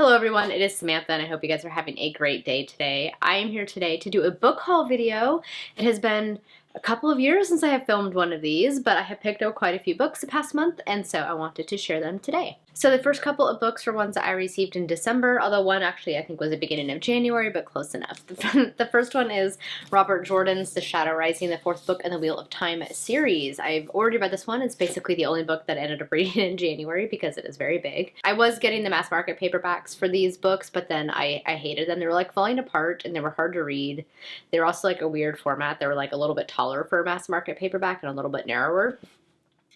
Hello everyone, it is Samantha and I hope you guys are having a great day today. I am here today to do a book haul video. It has been a couple of years since I have filmed one of these, but I have picked up quite a few books the past month and so I wanted to share them today. So the first couple of books were ones that I received in December, although one actually I think was the beginning of January, but close enough. The first one is Robert Jordan's The Shadow Rising, the fourth book in the Wheel of Time series. I've already read this one. It's basically the only book that I ended up reading in January because it is very big. I was getting the mass market paperbacks for these books, but then I hated them. They were like falling apart and they were hard to read. They were also like a weird format. They were like a little bit taller for a mass market paperback and a little bit narrower.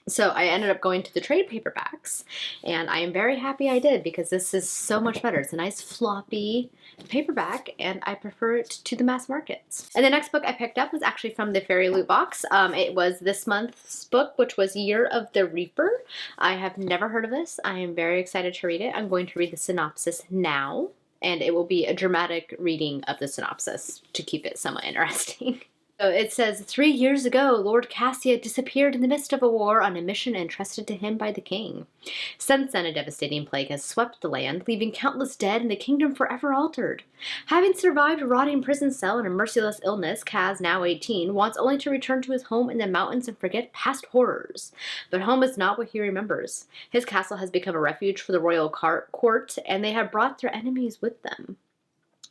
So I ended up going to the trade paperbacks, and I am very happy I did because this is so much better. It's a nice floppy paperback, and I prefer it to the mass markets. And the next book I picked up was actually from the Fairy Loot box. It was this month's book, which was Year of the Reaper. I have never heard of this. I am very excited to read it. I'm going to read the synopsis now, and it will be a dramatic reading of the synopsis to keep it somewhat interesting. So it says, 3 years ago, Lord Cassia disappeared in the midst of a war on a mission entrusted to him by the king. Since then, a devastating plague has swept the land, leaving countless dead and the kingdom forever altered. Having survived a rotting prison cell and a merciless illness, Kaz, now 18, wants only to return to his home in the mountains and forget past horrors. But home is not what he remembers. His castle has become a refuge for the royal court, and they have brought their enemies with them.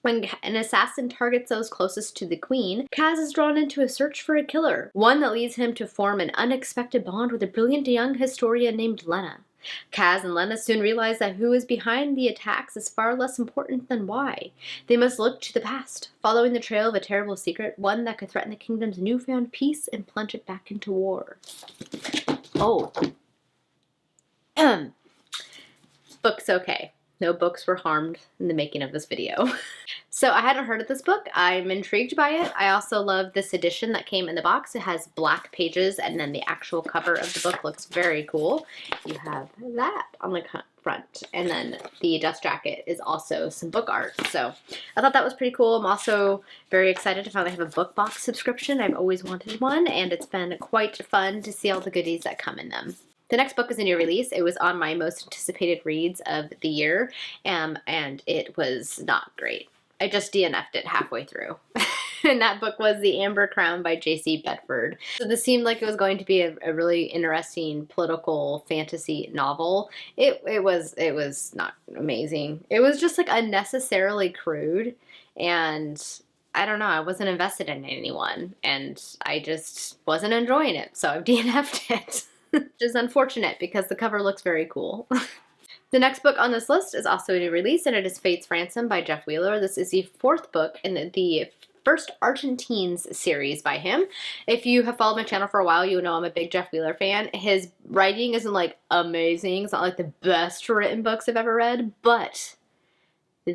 When an assassin targets those closest to the queen, Kaz is drawn into a search for a killer, one that leads him to form an unexpected bond with a brilliant young historian named Lena. Kaz and Lena soon realize that who is behind the attacks is far less important than why. They must look to the past, following the trail of a terrible secret, one that could threaten the kingdom's newfound peace and plunge it back into war. Oh. Book's okay. No books were harmed in the making of this video. So I hadn't heard of this book. I'm intrigued by it. I also love this edition that came in the box. It has black pages and then the actual cover of the book looks very cool. You have that on the front, and then the dust jacket is also some book art. So I thought that was pretty cool. I'm also very excited to finally have a book box subscription. I've always wanted one, and it's been quite fun to see all the goodies that come in them. The next book is a new release. It was on my most anticipated reads of the year, and it was not great. I just DNF'd it halfway through. And that book was The Amber Crown by J.C. Bedford. So this seemed like it was going to be a really interesting political fantasy novel. It was not amazing. It was just like unnecessarily crude, and I don't know, I wasn't invested in anyone, and I just wasn't enjoying it, so I've DNF'd it. Which is unfortunate because the cover looks very cool. The next book on this list is also a new release, and it is Fate's Ransom by Jeff Wheeler. This is the fourth book in the first Argentines series by him. If you have followed my channel for a while, you know I'm a big Jeff Wheeler fan. His writing isn't like amazing. It's not like the best written books I've ever read, but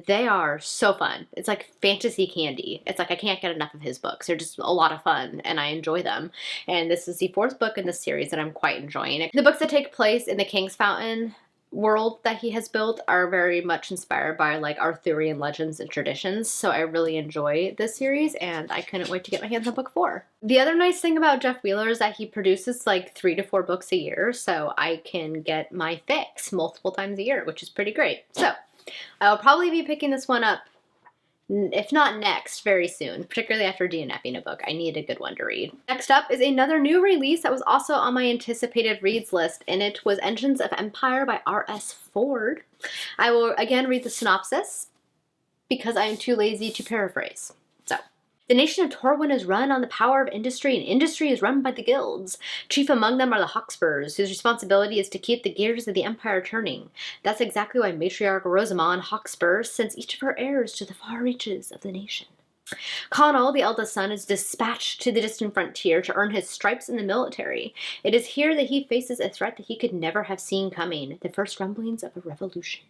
they are so fun. It's like fantasy candy. It's like I can't get enough of his books. They're just a lot of fun, and I enjoy them. And this is the fourth book in this series, and I'm quite enjoying it. The books that take place in the King's Fountain world that he has built are very much inspired by like Arthurian legends and traditions, so I really enjoy this series, and I couldn't wait to get my hands on book 4. The other nice thing about Jeff Wheeler is that he produces like 3 to 4 books a year, so I can get my fix multiple times a year, which is pretty great. So I'll probably be picking this one up, if not next, very soon, particularly after DNFing a book. I need a good one to read. Next up is another new release that was also on my anticipated reads list, and it was Engines of Empire by R.S. Ford. I will again read the synopsis because I am too lazy to paraphrase. So, the nation of Torwin is run on the power of industry, and industry is run by the guilds. Chief among them are the Hawkspurs, whose responsibility is to keep the gears of the empire turning. That's exactly why matriarch Rosamond Hawkspur sends each of her heirs to the far reaches of the nation. Connell, the eldest son, is dispatched to the distant frontier to earn his stripes in the military. It is here that he faces a threat that he could never have seen coming, the first rumblings of a revolution.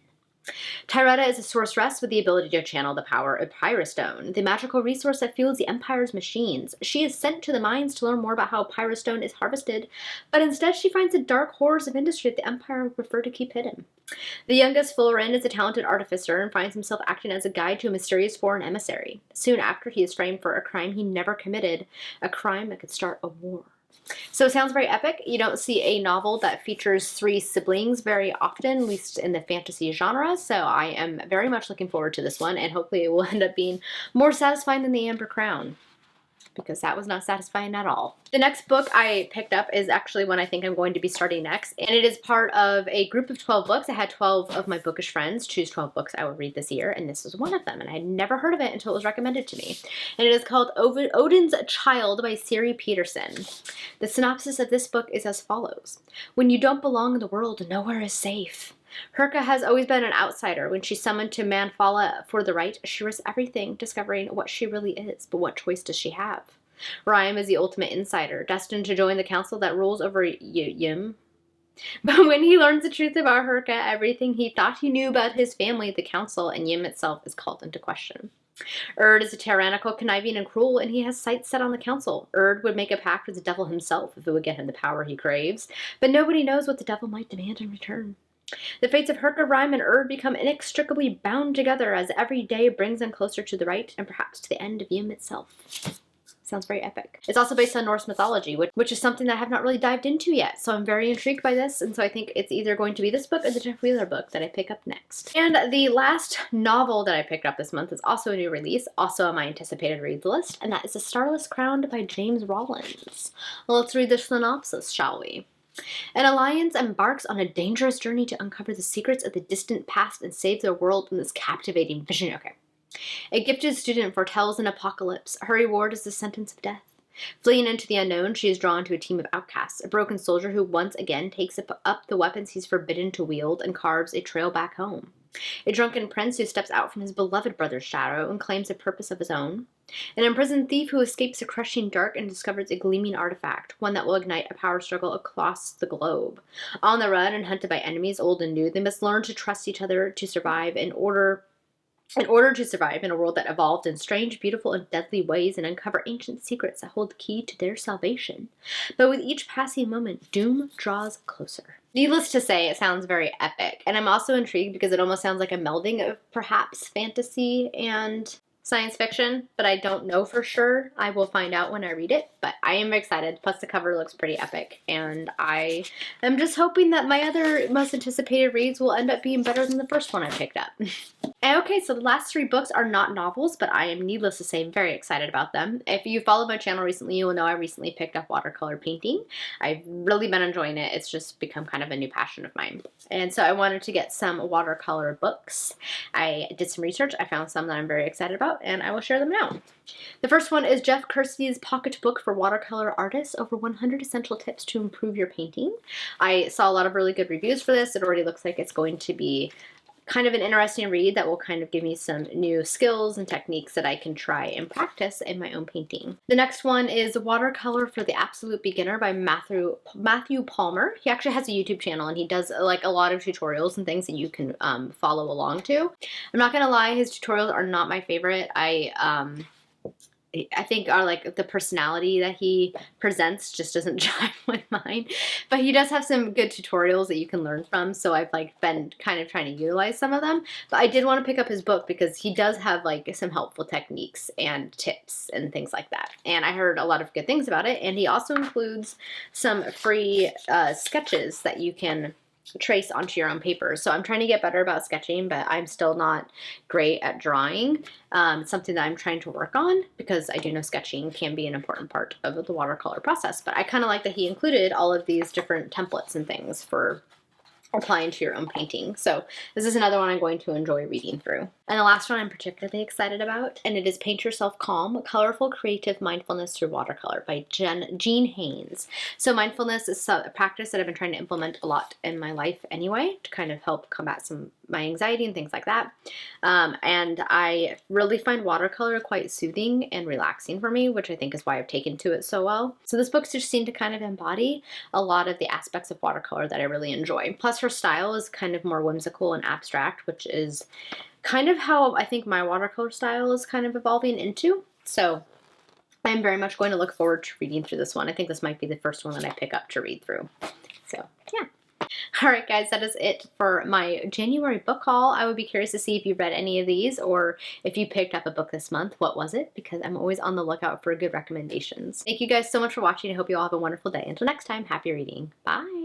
Tyretta is a sorceress with the ability to channel the power of Pyrostone, the magical resource that fuels the Empire's machines. She is sent to the mines to learn more about how Pyrostone is harvested, but instead she finds the dark horrors of industry that the Empire would prefer to keep hidden. The youngest Fullerin is a talented artificer and finds himself acting as a guide to a mysterious foreign emissary. Soon after, he is framed for a crime he never committed, a crime that could start a war. So it sounds very epic. You don't see a novel that features 3 siblings very often, at least in the fantasy genre. So I am very much looking forward to this one, and hopefully it will end up being more satisfying than the Amber Crown, because that was not satisfying at all. The next book I picked up is actually one I think I'm going to be starting next, and it is part of a group of 12 books. I had 12 of my bookish friends choose 12 books I would read this year, and this was one of them, and I had never heard of it until it was recommended to me. And it is called Odin's Child by Siri Peterson. The synopsis of this book is as follows. When you don't belong in the world, nowhere is safe. Herka has always been an outsider. When she's summoned to Manfala for the right, she risks everything, discovering what she really is. But what choice does she have? Rhyme is the ultimate insider, destined to join the council that rules over Yim. But when he learns the truth about Herka, everything he thought he knew about his family, the council, and Yim itself is called into question. Erd is a tyrannical, conniving, and cruel, and he has sights set on the council. Erd would make a pact with the devil himself if it would get him the power he craves, but nobody knows what the devil might demand in return. The fates of Herka, Rhyme, and Erd become inextricably bound together as every day brings them closer to the right and perhaps to the end of Yim itself. Sounds very epic. It's also based on Norse mythology, which is something that I have not really dived into yet, so I'm very intrigued by this, and so I think it's either going to be this book or the Jeff Wheeler book that I pick up next. And the last novel that I picked up this month is also a new release, also on my anticipated reads list, and that is The Starless Crowned by James Rollins. Well, let's read the synopsis, shall we? An alliance embarks on a dangerous journey to uncover the secrets of the distant past and save their world in this captivating vision. Okay. A gifted student foretells an apocalypse. Her reward is the sentence of death. Fleeing into the unknown, she is drawn to a team of outcasts, a broken soldier who once again takes up the weapons he's forbidden to wield and carves a trail back home. A drunken prince who steps out from his beloved brother's shadow and claims a purpose of his own. An imprisoned thief who escapes a crushing dark and discovers a gleaming artifact, one that will ignite a power struggle across the globe. On the run and hunted by enemies old and new, they must learn to trust each other to survive in order to survive in a world that evolved in strange, beautiful, and deadly ways, and uncover ancient secrets that hold the key to their salvation. But with each passing moment, doom draws closer. Needless to say, it sounds very epic, and I'm also intrigued because it almost sounds like a melding of perhaps fantasy and science fiction, but I don't know for sure. I will find out when I read it, but I am excited. Plus the cover looks pretty epic, and I am just hoping that my other most anticipated reads will end up being better than the first one I picked up. Okay, so the last 3 books are not novels, but I am, needless to say, very excited about them. If you followed my channel recently, you will know I recently picked up watercolor painting. I've really been enjoying it. It's just become kind of a new passion of mine. And so I wanted to get some watercolor books. I did some research. I found some that I'm very excited about, and I will share them now. The first one is Jeff Kersey's Pocket Book for Watercolor Artists, Over 100 Essential Tips to Improve Your Painting. I saw a lot of really good reviews for this. It already looks like it's going to be kind of an interesting read that will kind of give me some new skills and techniques that I can try and practice in my own painting. The next one is Watercolor for the Absolute Beginner by Matthew Palmer. He actually has a YouTube channel, and he does like a lot of tutorials and things that you can follow along to. I'm not gonna lie, his tutorials are not my favorite. I think are like the personality that he presents just doesn't jive with mine, but he does have some good tutorials that you can learn from, so I've like been kind of trying to utilize some of them. But I did want to pick up his book because he does have like some helpful techniques and tips and things like that, and I heard a lot of good things about it. And he also includes some free sketches that you can trace onto your own paper. So I'm trying to get better about sketching, but I'm still not great at drawing. It's something that I'm trying to work on because I do know sketching can be an important part of the watercolor process. But I kind of like that he included all of these different templates and things for applying to your own painting. So this is another one I'm going to enjoy reading through. And the last one I'm particularly excited about, and it is Paint Yourself Calm, Colorful Creative Mindfulness Through Watercolor by Jean Haynes. So mindfulness is a practice that I've been trying to implement a lot in my life anyway to kind of help combat my anxiety and things like that. And I really find watercolor quite soothing and relaxing for me, which I think is why I've taken to it so well. So this book just seemed to kind of embody a lot of the aspects of watercolor that I really enjoy. Plus her style is kind of more whimsical and abstract, which is kind of how I think my watercolor style is kind of evolving into. So I'm very much going to look forward to reading through this one. I think this might be the first one that I pick up to read through. So yeah. Alright guys, that is it for my January book haul. I would be curious to see if you read any of these or if you picked up a book this month. What was it? Because I'm always on the lookout for good recommendations. Thank you guys so much for watching. I hope you all have a wonderful day. Until next time, happy reading. Bye!